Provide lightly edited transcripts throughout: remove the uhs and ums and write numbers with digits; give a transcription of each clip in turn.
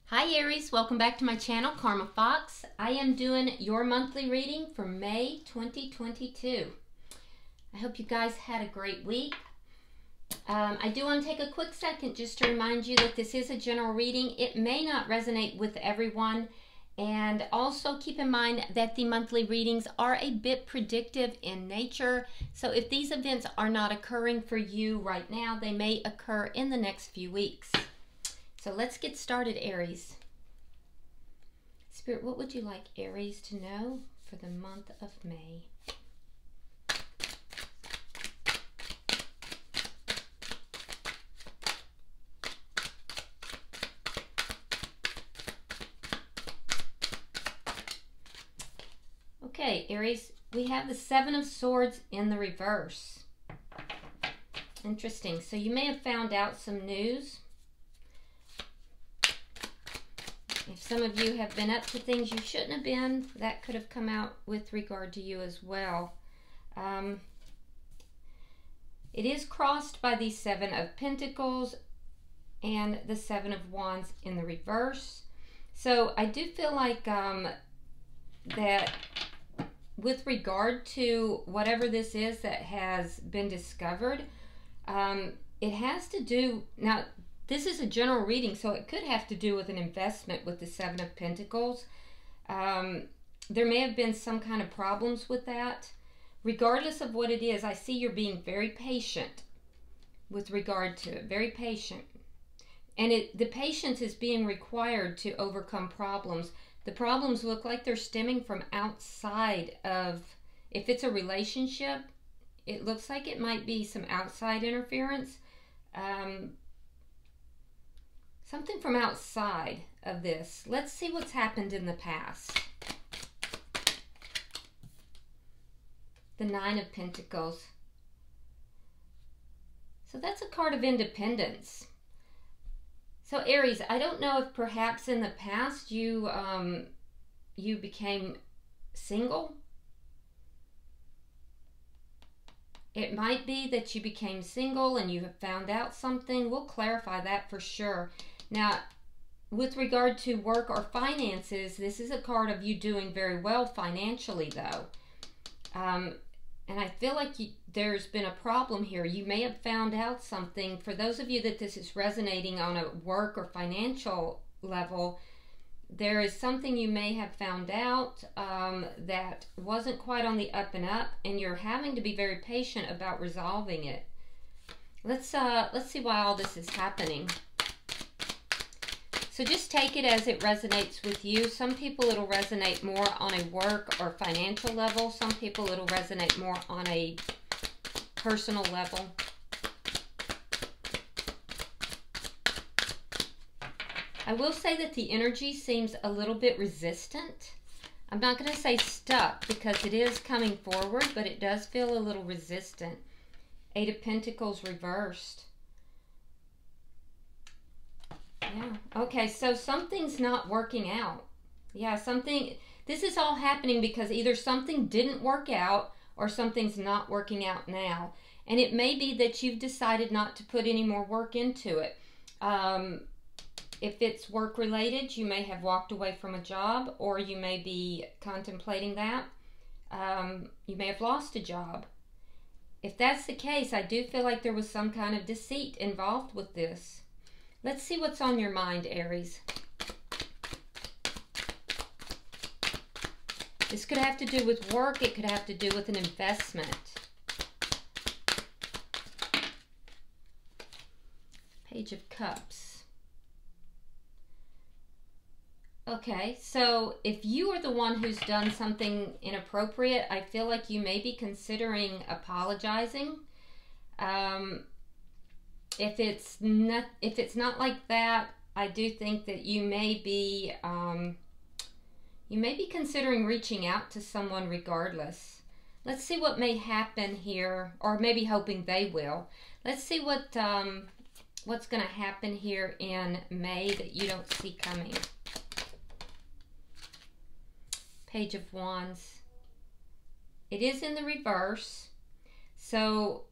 Hi Aries, welcome back to my channel, Karma Fox. I am doing your monthly reading for May 2022. I hope you guys had a great week. I do want to take a quick second just to remind you that this is a general reading. It may not resonate with everyone, and also keep in mind that the monthly readings are a bit predictive in nature. So if these events are not occurring for you right now, they may occur in the next few weeks. So let's get started, Aries. Spirit, what would you like Aries to know for the month of May? Okay, Aries, we have the Seven of Swords in the reverse. Interesting. So you may have found out some news. If some of you have been up to things you shouldn't have been, that could have come out with regard to you as well. It is crossed by the Seven of Pentacles and the Seven of Wands in the reverse. So I do feel like that with regard to whatever this is that has been discovered, it has to do, now this is a general reading, so it could have to do with an investment with the Seven of Pentacles. There may have been some kind of problems with that. Regardless of what it is, I see you're being very patient with regard to it, very patient. And the patience is being required to overcome problems. The problems look like they're stemming from outside of, if it's a relationship, it looks like it might be some outside interference. Something from outside of this. Let's see what's happened in the past. The Nine of Pentacles. So that's a card of independence. So Aries, I don't know if perhaps in the past you became single. It might be that you became single and you have found out something. We'll clarify that for sure. Now, with regard to work or finances, this is a card of you doing very well financially, though. And I feel like there's been a problem here. You may have found out something. For those of you that this is resonating on a work or financial level, there is something you may have found out that wasn't quite on the up and up, and you're having to be very patient about resolving it. Let's see why all this is happening. So just take it as it resonates with you. Some people it'll resonate more on a work or financial level. Some people it'll resonate more on a personal level. I will say that the energy seems a little bit resistant. I'm not going to say stuck because it is coming forward, but it does feel a little resistant. Eight of Pentacles reversed. Yeah. Okay, so something's not working out. Yeah, this is all happening because either something didn't work out or something's not working out now. And it may be that you've decided not to put any more work into it. If it's work related, you may have walked away from a job, or you may be contemplating that. You may have lost a job. If that's the case, I do feel like there was some kind of deceit involved with this. Let's see what's on your mind, Aries. This could have to do with work. It could have to do with an investment. Page of Cups. Okay, so if you are the one who's done something inappropriate, I feel like you may be considering apologizing. If it's not like that, I do think that you may be considering reaching out to someone regardless. Let's see what may happen here, or maybe hoping they will. Let's see what's going to happen here in May that you don't see coming. Page of Wands. It is in the reverse, so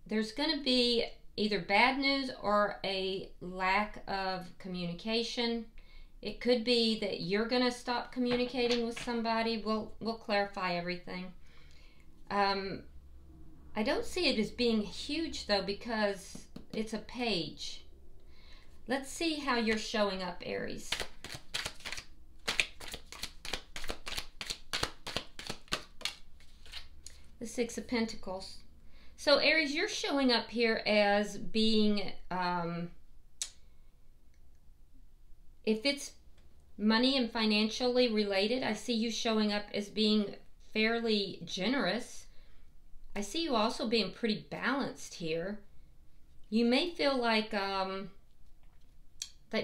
there's going to be either bad news or a lack of communication It could be that you're going to stop communicating with somebody. We'll clarify everything. I don't see it as being huge though, because it's a page. Let's see how you're showing up, Aries. The Six of Pentacles. So Aries, you're showing up here as being, if it's money and financially related, I see you showing up as being fairly generous. I see you also being pretty balanced here. You may feel like that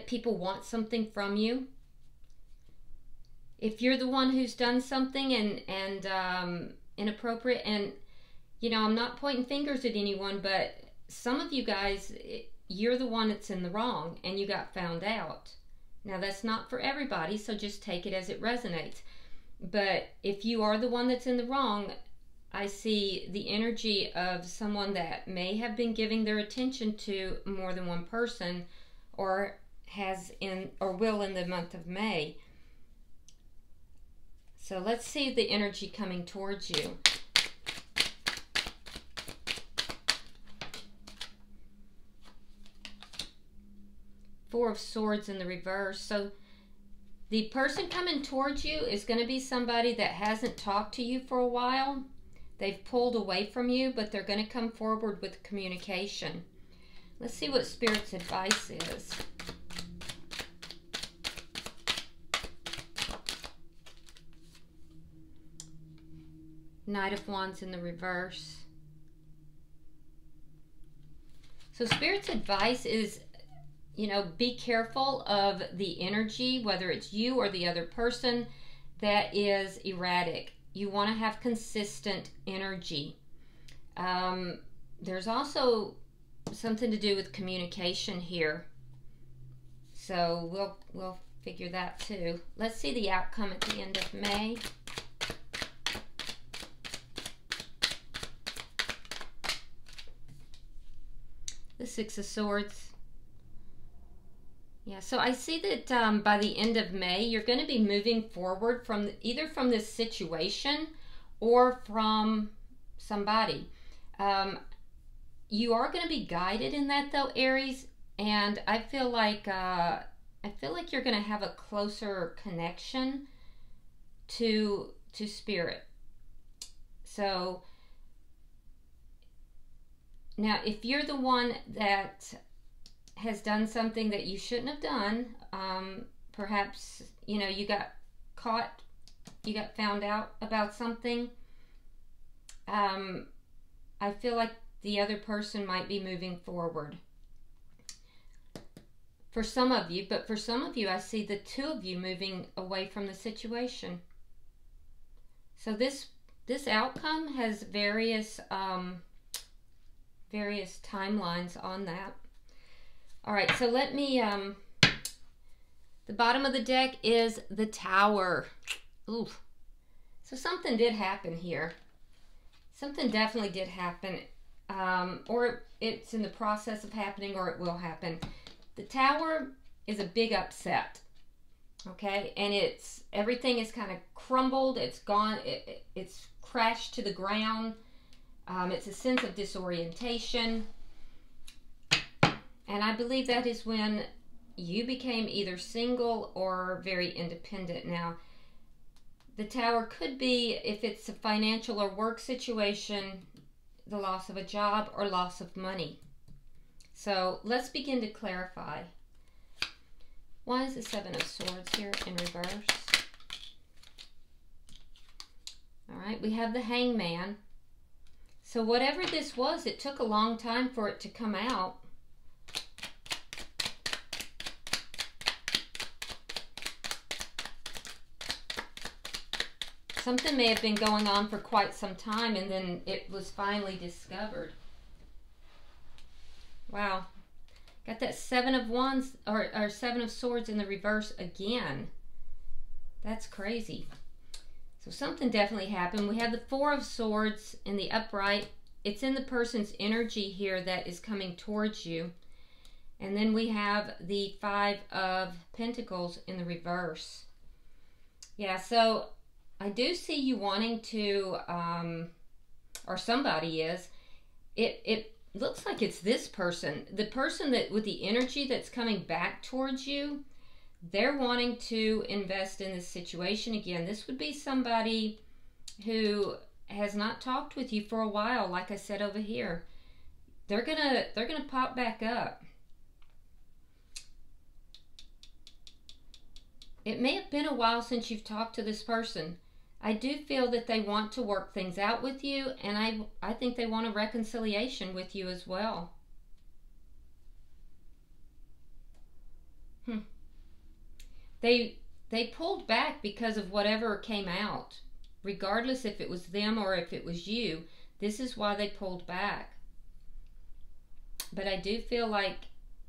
people want something from you. If you're the one who's done something and inappropriate, and you know, I'm not pointing fingers at anyone, but some of you guys, you're the one that's in the wrong and you got found out. Now that's not for everybody, so just take it as it resonates. But if you are the one that's in the wrong, I see the energy of someone that may have been giving their attention to more than one person, or has in, or will in the month of May. So let's see the energy coming towards you. Four of Swords in the reverse. So the person coming towards you is going to be somebody that hasn't talked to you for a while. They've pulled away from you, but they're going to come forward with communication. Let's see what Spirit's advice is. Knight of Wands in the reverse. So Spirit's advice is, you know, be careful of the energy, whether it's you or the other person, that is erratic. You want to have consistent energy. There's also something to do with communication here. So we'll figure that too. Let's see the outcome at the end of May. The Six of Swords. Yeah, so I see that by the end of May, you're going to be moving forward from either from this situation or from somebody. You are going to be guided in that though, Aries, and I feel like you're going to have a closer connection to Spirit. So now, if you're the one that has done something that you shouldn't have done, perhaps, you know, you got caught, you got found out about something, I feel like the other person might be moving forward. For some of you, but for some of you, I see the two of you moving away from the situation. So this outcome has various timelines on that. All right, so let me, the bottom of the deck is the Tower. Ooh. So something did happen here. Something definitely did happen, or it's in the process of happening, or it will happen. The Tower is a big upset, okay? And everything is kind of crumbled. It's gone. It's crashed to the ground. It's a sense of disorientation. And I believe that is when you became either single or very independent. Now, the Tower could be, if it's a financial or work situation, the loss of a job or loss of money. So let's begin to clarify. Why is the Seven of Swords here in reverse? All right, we have the Hangman. So whatever this was, it took a long time for it to come out. Something may have been going on for quite some time, and then it was finally discovered. Wow. Got that Seven of Wands, or Seven of Swords in the reverse again. That's crazy. So something definitely happened. We have the Four of Swords in the upright. It's in the person's energy here that is coming towards you. And then we have the Five of Pentacles in the reverse. Yeah, so I do see you wanting to, or somebody is. It looks like it's this person. The person that with the energy that's coming back towards you, they're wanting to invest in this situation again. This would be somebody who has not talked with you for a while, like I said over here. They're gonna pop back up. It may have been a while since you've talked to this person. I do feel that they want to work things out with you, and I think they want a reconciliation with you as well. They pulled back because of whatever came out. Regardless if it was them or if it was you, this is why they pulled back. But I do feel like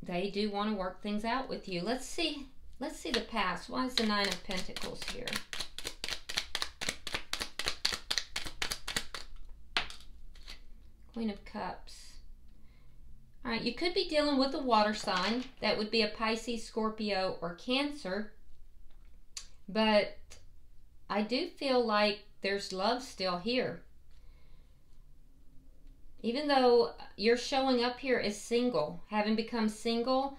they do want to work things out with you. Let's see the past. Why is the Nine of Pentacles here? Queen of Cups. All right, you could be dealing with a water sign. That would be a Pisces, Scorpio, or Cancer. But I do feel like there's love still here. Even though you're showing up here as single, having become single,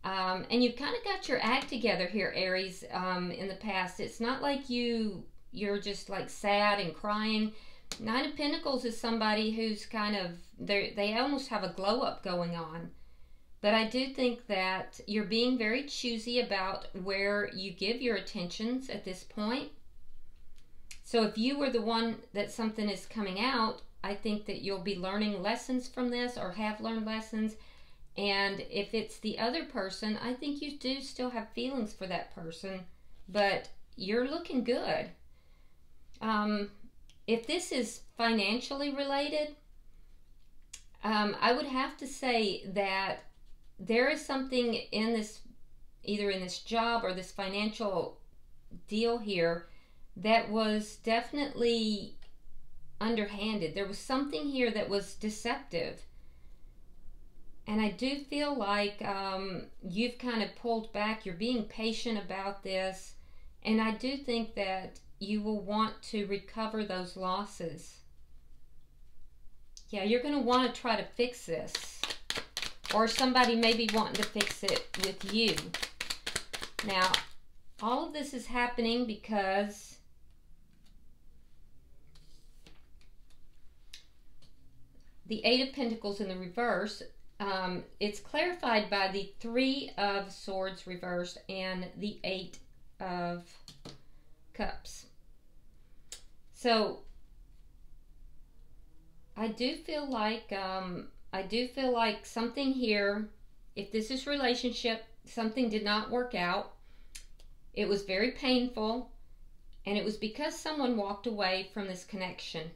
and you've kind of got your act together here, Aries, in the past. It's not like you're just like sad and crying. Nine of Pentacles is somebody who's kind of, they almost have a glow up going on. But I do think that you're being very choosy about where you give your attentions at this point. So if you were the one that something is coming out, I think that you'll be learning lessons from this or have learned lessons. And if it's the other person, I think you do still have feelings for that person, but you're looking good. If this is financially related, I would have to say that there is something in this, either in this job or this financial deal here, that was definitely underhanded. There was something here that was deceptive. And I do feel like you've kind of pulled back. You're being patient about this. And I do think that you will want to recover those losses. Yeah, you're going to want to try to fix this. Or somebody may be wanting to fix it with you. Now, all of this is happening because the Eight of Pentacles in the reverse, it's clarified by the Three of Swords reversed and the Eight of Cups. So I do feel like something here, if this is relationship, something did not work out. It was very painful, and it was because someone walked away from this connection.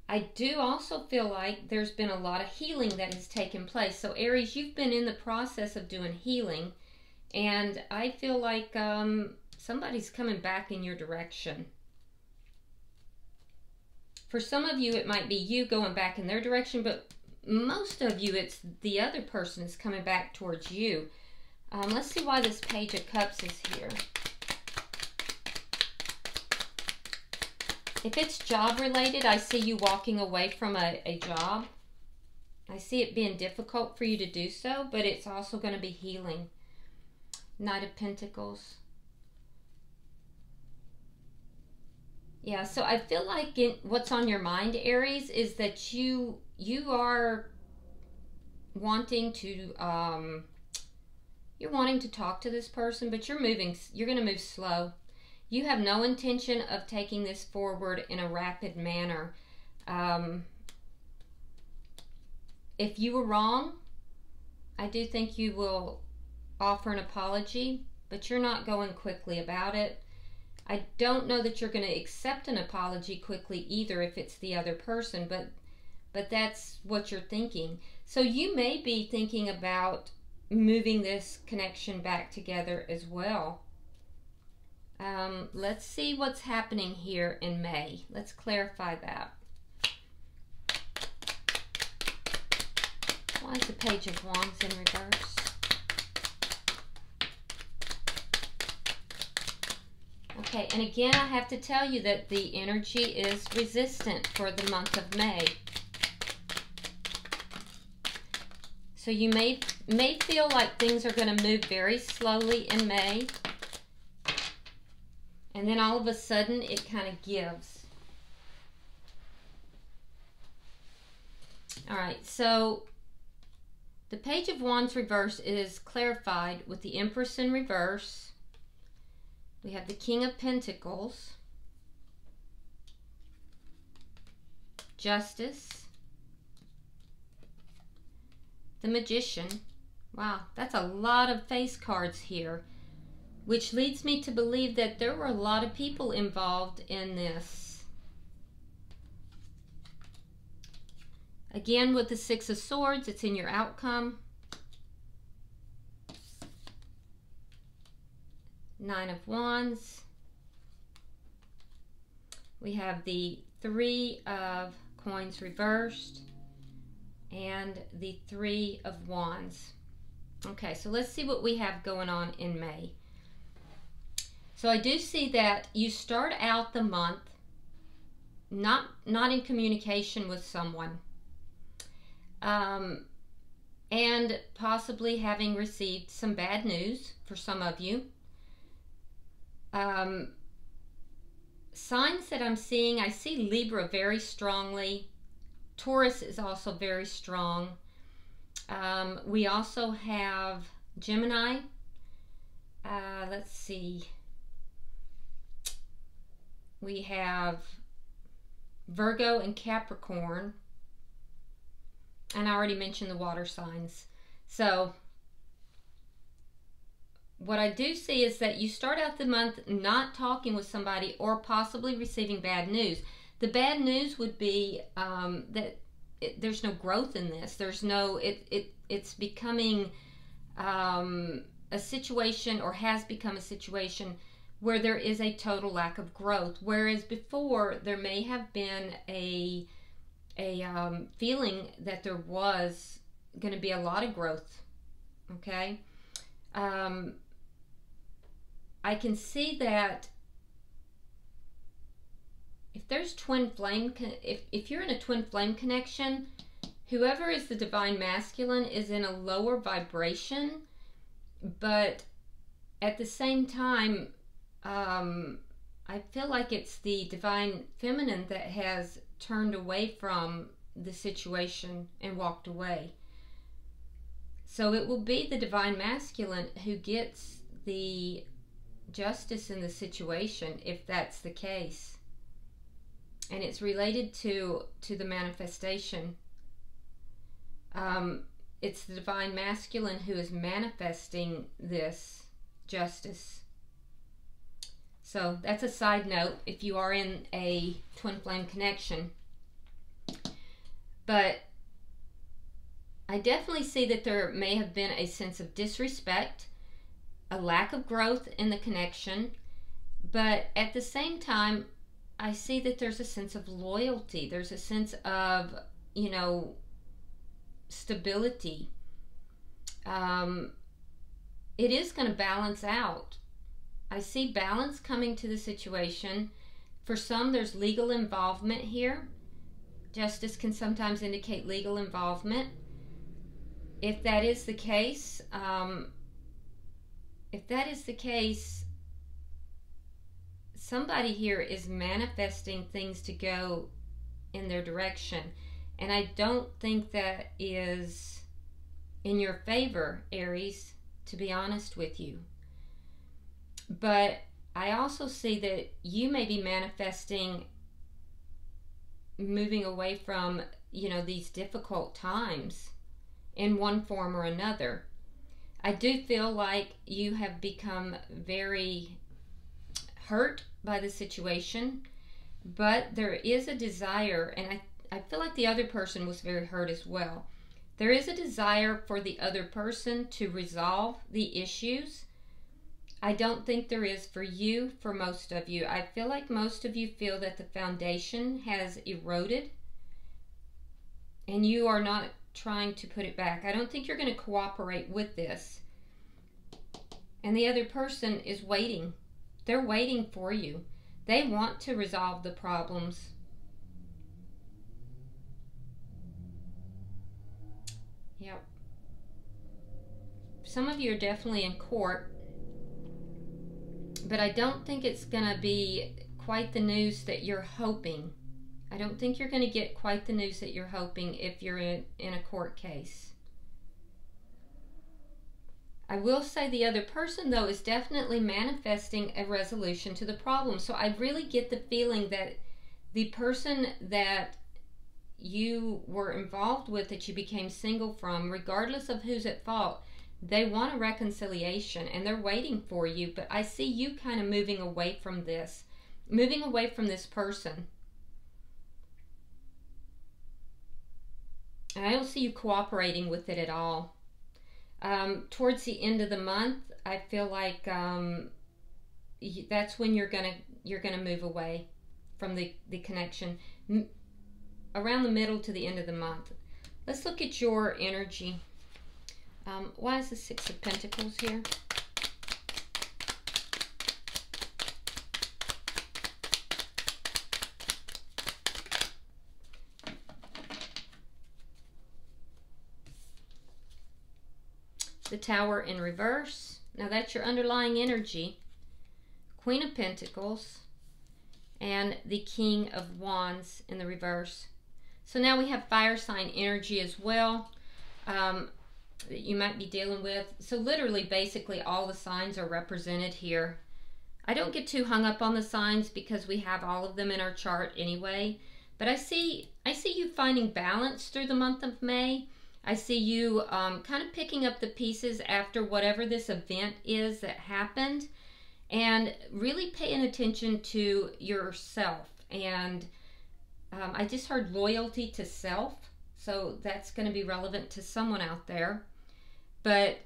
I do also feel like there's been a lot of healing that has taken place. So Aries, you've been in the process of doing healing, and I feel like somebody's coming back in your direction. For some of you, it might be you going back in their direction, but most of you, it's the other person is coming back towards you. Let's see why this Page of Cups is here. If it's job related, I see you walking away from a job. I see it being difficult for you to do so, but it's also going to be healing. Knight of Pentacles. Yeah, so I feel like what's on your mind, Aries, is that you are wanting to talk to this person, but you're going to move slow. You have no intention of taking this forward in a rapid manner. If you were wrong, I do think you will offer an apology, but you're not going quickly about it. I don't know that you're going to accept an apology quickly either if it's the other person, but that's what you're thinking. So you may be thinking about moving this connection back together as well. Let's see what's happening here in May. Let's clarify that. Why is the Page of Wands in reverse? Okay, and again, I have to tell you that the energy is resistant for the month of May. So you may feel like things are going to move very slowly in May. And then all of a sudden, it kind of gives. All right, so the Page of Wands reverse is clarified with the Empress in reverse. We have the King of Pentacles, Justice, the Magician. Wow, that's a lot of face cards here, which leads me to believe that there were a lot of people involved in this. Again, with the Six of Swords, it's in your outcome. Nine of Wands. We have the Three of Coins reversed and the Three of Wands. Okay, so let's see what we have going on in May. So I do see that you start out the month not in communication with someone, and possibly having received some bad news for some of you. Signs that I'm seeing, I see Libra very strongly. Taurus is also very strong. We also have Gemini. Let's see. We have Virgo and Capricorn. And I already mentioned the water signs. So what I do see is that you start out the month not talking with somebody or possibly receiving bad news. The bad news would be that there's no growth in this. There's no, it's becoming a situation, or has become a situation, where there is a total lack of growth. Whereas before, there may have been a feeling that there was going to be a lot of growth. Okay? I can see that if there's twin flame, if you're in a twin flame connection, whoever is the divine masculine is in a lower vibration, but at the same time, I feel like it's the divine feminine that has turned away from the situation and walked away. So it will be the divine masculine who gets the justice in the situation, if that's the case. And it's related to the manifestation. It's the divine masculine who is manifesting this justice. So that's a side note if you are in a twin flame connection. But I definitely see that there may have been a sense of disrespect, a lack of growth in the connection, but at the same time, I see that there's a sense of loyalty. There's a sense of, stability. It is going to balance out. I see balance coming to the situation. For some, there's legal involvement here. Justice can sometimes indicate legal involvement. If that is the case, somebody here is manifesting things to go in their direction. And I don't think that is in your favor, Aries, to be honest with you. But I also see that you may be manifesting moving away from, these difficult times in one form or another. I do feel like you have become very hurt by the situation, but there is a desire, and I feel like the other person was very hurt as well. There is a desire for the other person to resolve the issues. I don't think there is for you, for most of you. I feel like most of you feel that the foundation has eroded and you are not trying to put it back. I don't think you're going to cooperate with this. And the other person is waiting. They're waiting for you. They want to resolve the problems. Yep. Some of you are definitely in court, but I don't think it's going to be quite the news that you're hoping. I don't think you're going to get quite the news that you're hoping if you're in a court case. I will say the other person, though, is definitely manifesting a resolution to the problem. So I really get the feeling that the person that you were involved with, that you became single from, regardless of who's at fault, they want a reconciliation and they're waiting for you. But I see you kind of moving away from this person. And I don't see you cooperating with it at all. Towards the end of the month, I feel like that's when you're gonna move away from the connection. Around the middle to the end of the month. Let's look at your energy. Why is the Six of Pentacles here? The Tower in reverse. Now that's your underlying energy. Queen of Pentacles and the King of Wands in the reverse. So now we have fire sign energy as well that you might be dealing with. So literally, basically, all the signs are represented here. I don't get too hung up on the signs because we have all of them in our chart anyway. But I see you finding balance through the month of May. I see you kind of picking up the pieces after whatever this event is that happened, and really paying attention to yourself. And I just heard loyalty to self, so that's going to be relevant to someone out there. But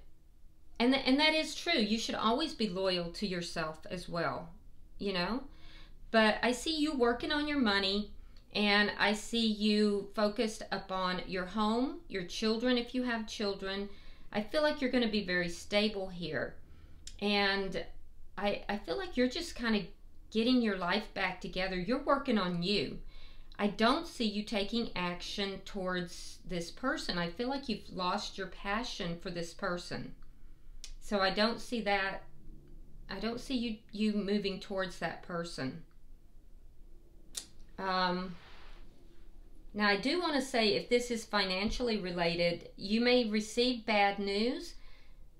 and that is true. You should always be loyal to yourself as well, you know. But I see you working on your money. And I see you focused upon your home, your children if you have children. I feel like you're going to be very stable here. And I feel like you're just kind of getting your life back together. You're working on you. I don't see you taking action towards this person. I feel like you've lost your passion for this person. So I don't see that. I don't see you moving towards that person. Now I do want to say, if this is financially related, you may receive bad news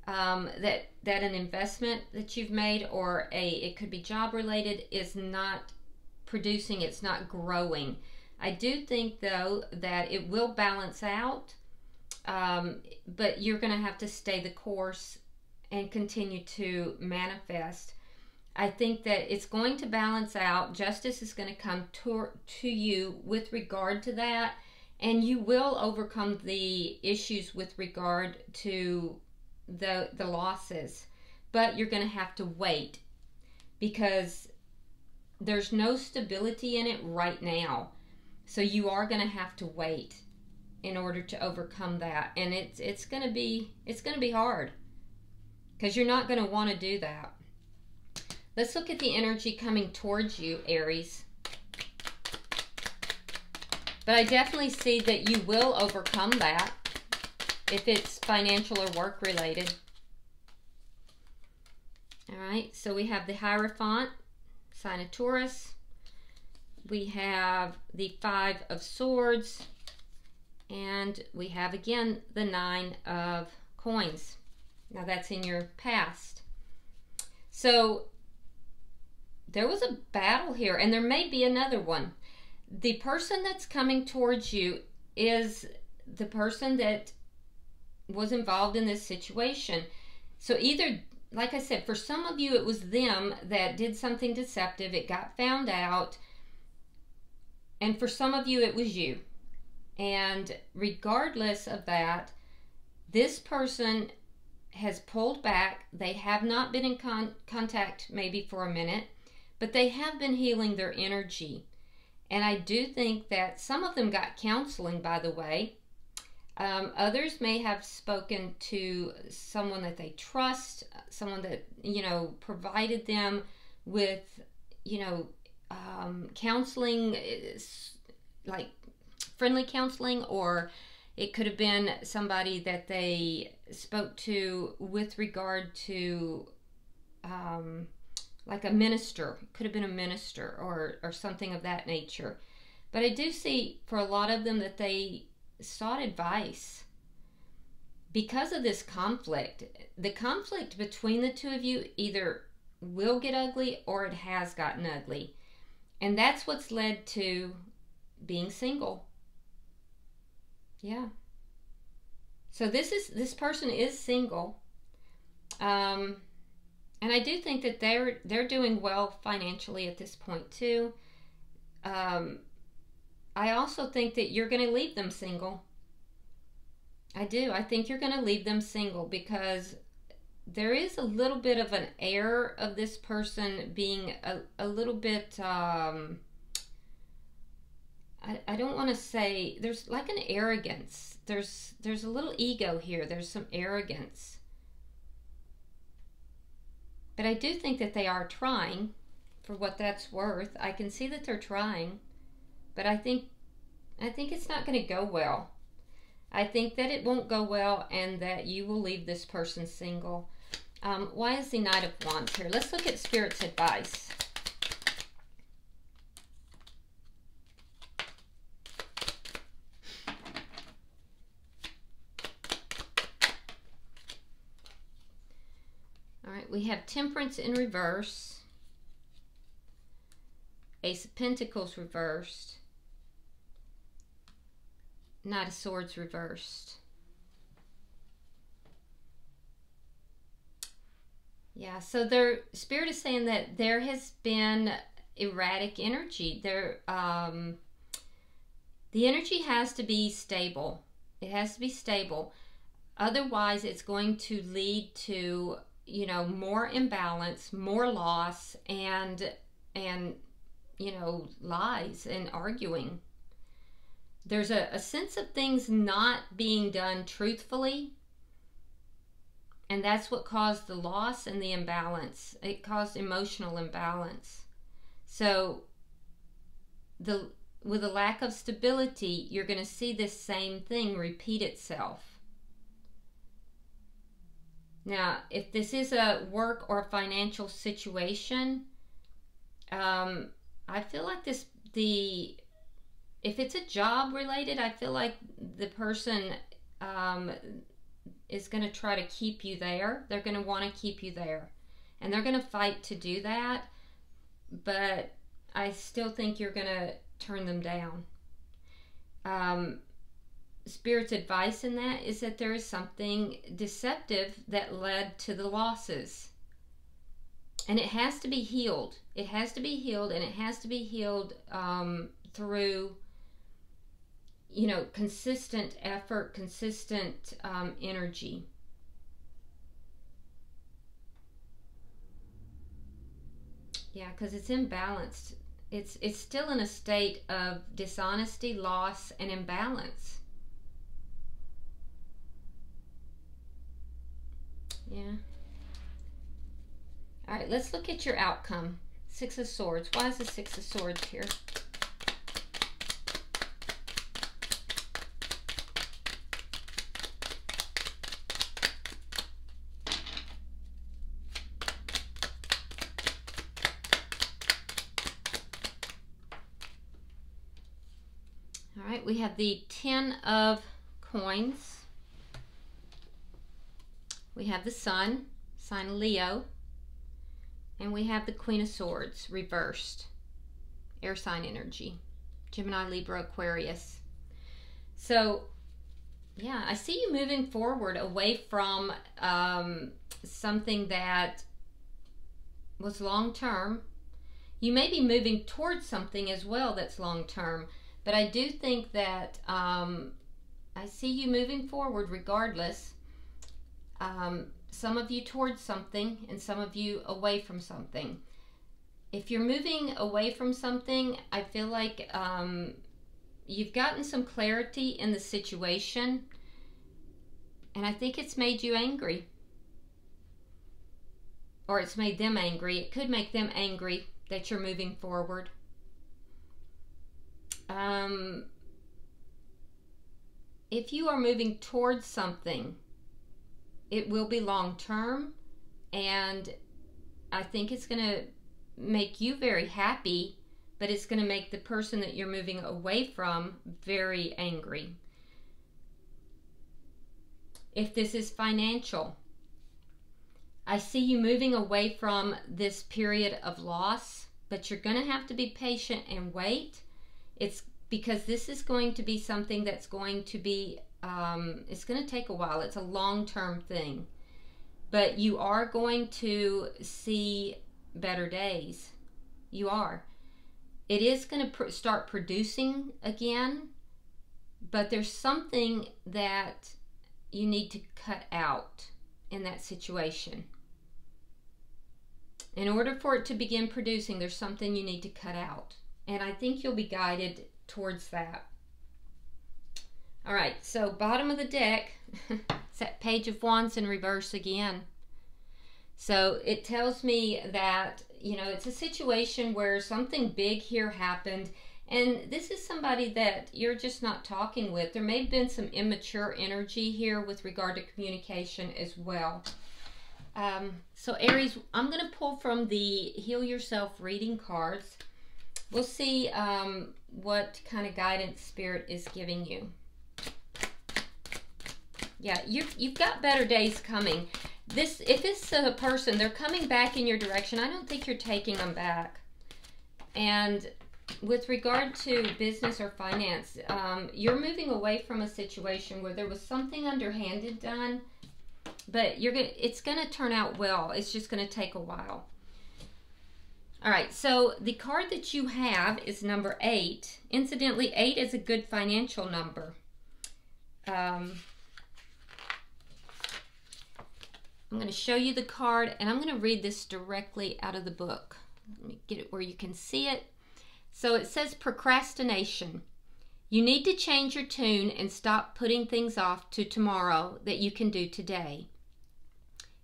that an investment that you've made, or it could be job related, is not producing, it's not growing. I do think though that it will balance out, but you're going to have to stay the course and continue to manifest. I think that it's going to balance out. Justice is going to come to you with regard to that, and you will overcome the issues with regard to the losses. But you're going to have to wait, because there's no stability in it right now. So you are going to have to wait in order to overcome that, and it's going to be hard, because you're not going to want to do that. Let's look at the energy coming towards you, Aries. But I definitely see that you will overcome that if it's financial or work related. All right, so we have the Hierophant, sign of Taurus. We have the Five of Swords. And we have, again, the Nine of Coins. Now that's in your past. So there was a battle here, and there may be another one. The person that's coming towards you is the person that was involved in this situation. So either, like I said, for some of you it was them that did something deceptive, it got found out, and for some of you it was you. And regardless of that, this person has pulled back. They have not been in contact maybe for a minute, but they have been healing their energy. And I do think that some of them got counseling, by the way. Others may have spoken to someone that they trust, someone that, provided them with, counseling, like friendly counseling, or it could have been somebody that they spoke to with regard to, like a minister. Could have been a minister or something of that nature. But I do see for a lot of them that they sought advice because of this conflict. The conflict between the two of you either will get ugly or it has gotten ugly. And that's what's led to being single. Yeah. So this person is single. And I do think that they're doing well financially at this point too. I also think that you're going to leave them single. I do. I think you're going to leave them single because there is a little bit of an air of this person being a little bit, I don't want to say, there's like an arrogance. There's a little ego here. There's some arrogance. But I do think that they are trying, for what that's worth. I can see that they're trying. But I think it's not going to go well. I think that it won't go well and that you will leave this person single. Why is the Knight of Wands here? Let's look at Spirit's advice. All right, we have Temperance in reverse. Ace of Pentacles reversed. Knight of Swords reversed. Yeah, so Spirit is saying that there has been erratic energy. The energy has to be stable. It has to be stable. Otherwise, it's going to lead to, more imbalance, more loss, and lies and arguing. There's a sense of things not being done truthfully, and that's what caused the loss and the imbalance. It caused emotional imbalance. So with a lack of stability, you're going to see this same thing repeat itself. Now, if this is a work or a financial situation, I feel like if it's a job related, I feel like the person is going to try to keep you there. They're going to want to keep you there. And they're going to fight to do that. But I still think you're going to turn them down. Spirit's advice in that is that there is something deceptive that led to the losses. And it has to be healed. It has to be healed, and it has to be healed through, consistent effort, consistent energy. Yeah, because it's imbalanced. It's still in a state of dishonesty, loss, and imbalance. Yeah. All right, let's look at your outcome. Six of Swords. Why is the Six of Swords here? All right, we have the Ten of Coins. We have the Sun, sign Leo. And we have the Queen of Swords, reversed. Air sign energy. Gemini, Libra, Aquarius. So, yeah, I see you moving forward away from something that was long-term. You may be moving towards something as well that's long-term. But I do think that I see you moving forward regardless. Some of you towards something and some of you away from something. If you're moving away from something, I feel like you've gotten some clarity in the situation. And I think it's made you angry. Or it's made them angry. It could make them angry that you're moving forward. If you are moving towards something, it will be long term, and I think it's going to make you very happy, but it's going to make the person that you're moving away from very angry. If this is financial, I see you moving away from this period of loss, but you're going to have to be patient and wait. It's because this is going to be something that's going to be, it's going to take a while. It's a long-term thing. But you are going to see better days. You are. It is going to start producing again, but there's something that you need to cut out in that situation. In order for it to begin producing, there's something you need to cut out. And I think you'll be guided towards that. All right, so bottom of the deck, it's that Page of Wands in reverse again. So it tells me that, you know, it's a situation where something big here happened, and this is somebody that you're just not talking with. There may have been some immature energy here with regard to communication as well. So Aries, I'm going to pull from the Heal Yourself reading cards. We'll see what kind of guidance Spirit is giving you. Yeah, you've got better days coming. If it's a person, they're coming back in your direction. I don't think you're taking them back. And with regard to business or finance, you're moving away from a situation where there was something underhanded done, but it's going to turn out well. It's just going to take a while. All right, so the card that you have is number 8. Incidentally, 8 is a good financial number. I'm going to show you the card, and I'm going to read this directly out of the book. Let me get it where you can see it. So it says procrastination. You need to change your tune and stop putting things off to tomorrow that you can do today.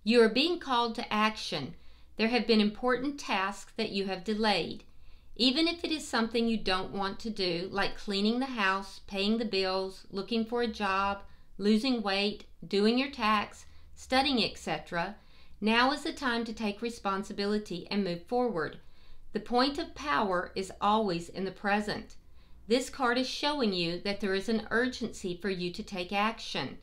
You are being called to action. There have been important tasks that you have delayed. Even if it is something you don't want to do, like cleaning the house, paying the bills, looking for a job, losing weight, doing your tax, studying, etc., now is the time to take responsibility and move forward. The point of power is always in the present. This card is showing you that there is an urgency for you to take action.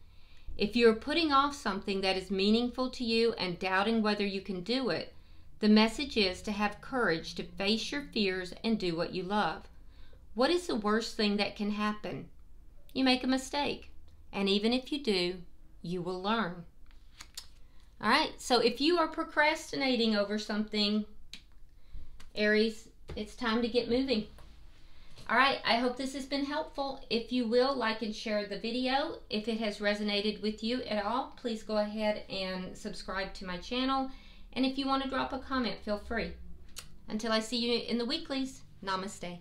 If you are putting off something that is meaningful to you and doubting whether you can do it, the message is to have courage to face your fears and do what you love. What is the worst thing that can happen? You make a mistake, and even if you do, you will learn. All right, so if you are procrastinating over something, Aries, it's time to get moving. All right, I hope this has been helpful. If you will, like and share the video. If it has resonated with you at all, please go ahead and subscribe to my channel. And if you want to drop a comment, feel free. Until I see you in the weeklies, namaste.